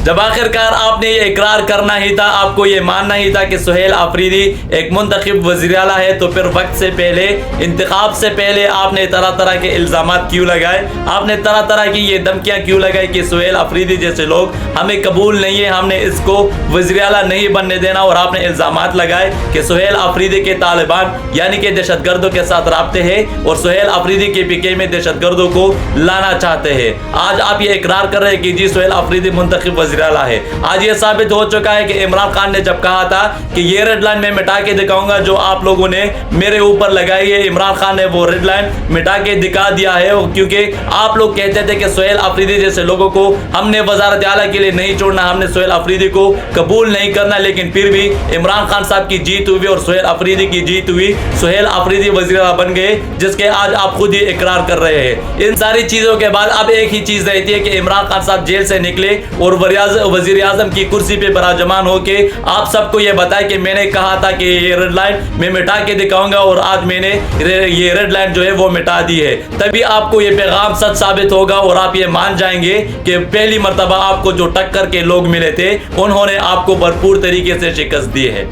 जब आखिरकार आपने ये इकरार करना ही था, आपको ये मानना ही था कि सुहेल आफरीदी एक मुंतखब वज़ीर आला है, तो फिर वक्त से पहले, इंतखाब से पहले आपने तरह तरह के इल्ज़ामात क्यों लगाए? आपने तरह तरह की ये धमकियाँ क्यों लगाई कि सुहेल आफरीदी जैसे लोग हमें कबूल नहीं है, हमने इसको वज़ीर आला नहीं बनने देना? और आपने इल्ज़ामात लगाए कि सुहेल आफरीदी के तालिबान यानी कि दहशतगर्दों के साथ राब्ते हैं और सुहेल आफरीदी के पीके में दहशतगर्दों को लाना चाहते हैं। आज आप ये इकरार कर रहे हैं कि जी सुहेल आफरीदी मुंतखब वज़ीर आला है। आज ये साबित हो चुका है कि इमरान खान ने जब कहा था कि ये रेड लाइन मैं मिटा के दिखाऊंगा जो आप लोगों ने मेरे ऊपर लगाई है, इमरान खान ने वो रेड लाइन मिटा के दिखा दिया है, क्योंकि आप लोग कहते थे कि सुहेल आफरीदी जैसे लोगों को हमने वज़ारत आला के लिए नहीं छोड़ना, हमने सुहेल आफरीदी को कबूल नहीं करना। लेकिन फिर भी इमरान खान साहब की जीत हुई और सुहेल आफरीदी की जीत हुई, सुहेल आफरीदी वज़ीर आला बन गए, जिसके आज आप खुद ही इकरार कर रहे हैं। इन सारी चीज़ों के बाद अब एक ही चीज़ रहती है कि इमरान खान साहब जेल से निकले और वज़ीर आज़म की कुर्सी पे बराजमान होके आप सबको ये बताया कि मैंने कहा था कि ये रेड लाइन मैं मिटा के दिखाऊंगा और आज मैंने ये रेड लाइन जो है वो मिटा दी है। तभी आपको ये पैगाम सच साबित होगा और आप ये मान जाएंगे कि पहली मर्तबा आपको जो टक्कर के लोग मिले थे उन्होंने आपको भरपूर तरीके से शिकस्त दी है।